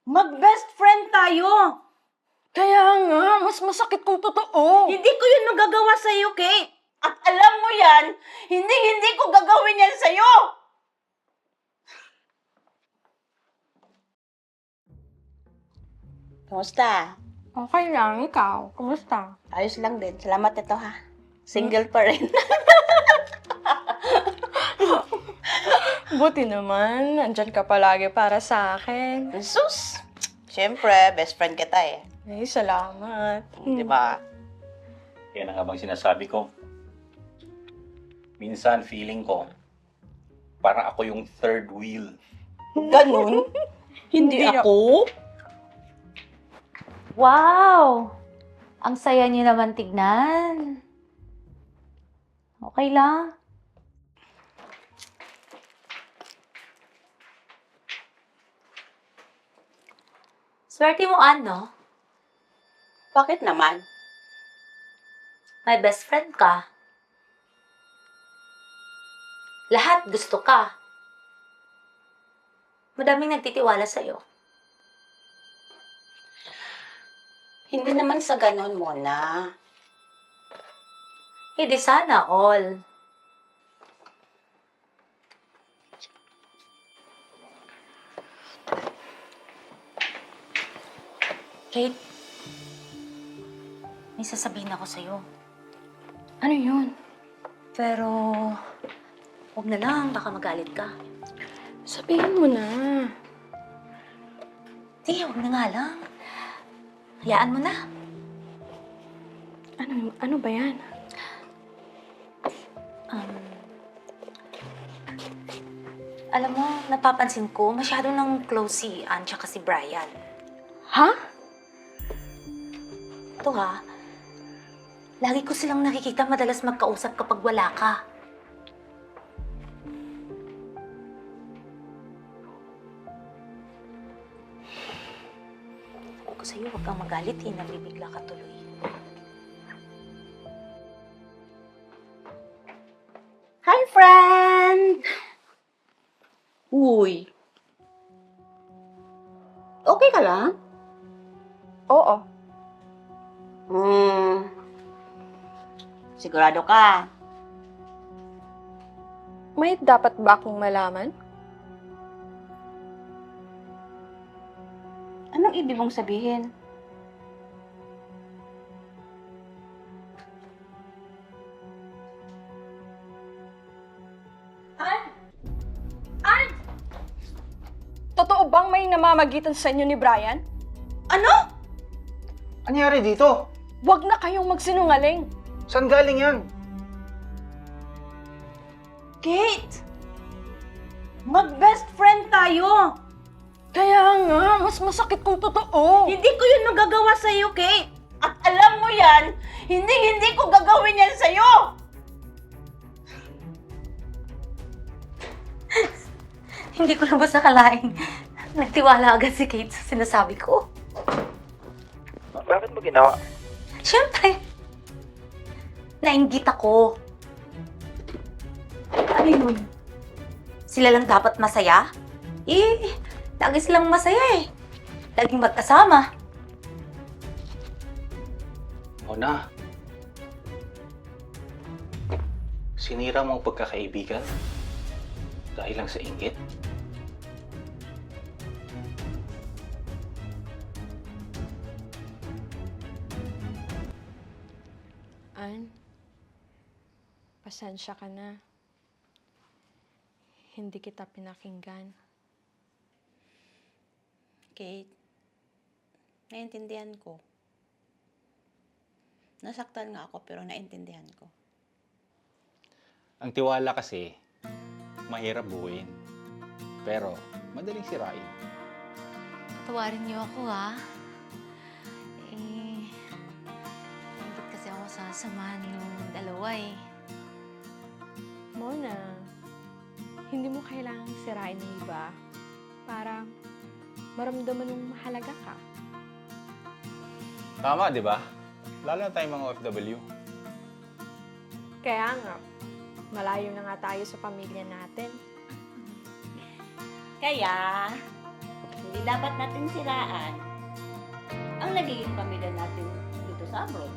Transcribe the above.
Mag-best friend tayo. Kaya nga, mas masakit kung totoo. Hindi ko yun magagawa sa'yo, Kate. At alam mo yan, hindi ko gagawin yan sa'yo. Kamusta? Okay lang, ikaw. Kumusta? Ayos lang din. Salamat ito, ha. Single pa rin. Buti naman, nandyan ka palagi para sa akin. Sus! Siyempre, best friend kita eh. Ay, salamat. Di ba? Yan ang habang sinasabi ko. Minsan, feeling ko, parang ako yung third wheel. Ganun? Hindi ako? Wow! Ang saya niyo naman tignan. Okay lang. Swerte mo, ano? Bakit naman? May best friend ka. Lahat gusto ka. Madaming nagtitiwala sa'yo. Hindi naman sa ganun muna. Hindi sana all. Kate, may sasabihin ako sa'yo. Ano yun? Pero, huwag na lang, baka magalit ka. Sabihin mo na. Di, huwag na nga lang. Hayaan mo na. Ano ba yan? Alam mo, napapansin ko, masyado nang close si Anne tsaka si Brian. Ha? Ito ha, lagi ko silang nakikita madalas magkausap kapag wala ka. Sabi ko sa'yo, huwag kang magalit eh, nabibigla ka tuloy. Hi, friend! Uy. Okay ka lang? Oo. Sigurado ka? May dapat ba akong malaman? Anong ibig mong sabihin? Totoo bang may namamagitan sa inyo ni Brian? Ano? Anyari dito? Huwag na kayong magsinungaling. Saan galing yan? Kate! Mag-best friend tayo! Kaya nga, mas masakit kung totoo. Hindi ko yun magagawa sa'yo, Kate! At alam mo yan, hindi ko gagawin yan sa'yo! Hindi ko na basta kalaing nagtiwala agad si Kate sa sinasabi ko. Bakit mo ginawa? Siyempre, nainggit ako. Ano yun? Sila lang dapat masaya? Eh, lagi silang masaya eh. Laging magkasama. Mona, sinira mo ang pagkakaibigan dahil lang sa inggit? Ann, pasensya ka na. Hindi kita pinakinggan. Kate, naiintindihan ko. Nasaktan nga ako pero naiintindihan ko. Ang tiwala kasi, mahirap buuin. Pero, madaling sirain. Patawarin niyo ako ha. Eh, nainggit kasi ako sa samahan ng dalawa eh. Mona, hindi mo kailangang sirain ng iba para maramdaman mong mahalaga ka. Tama, di ba? Lalo na tayong mga OFW. Kaya nga, malayo na nga tayo sa pamilya natin. Kaya, Hindi dapat natin siraan ang nagiging pamilya natin dito sa abroad.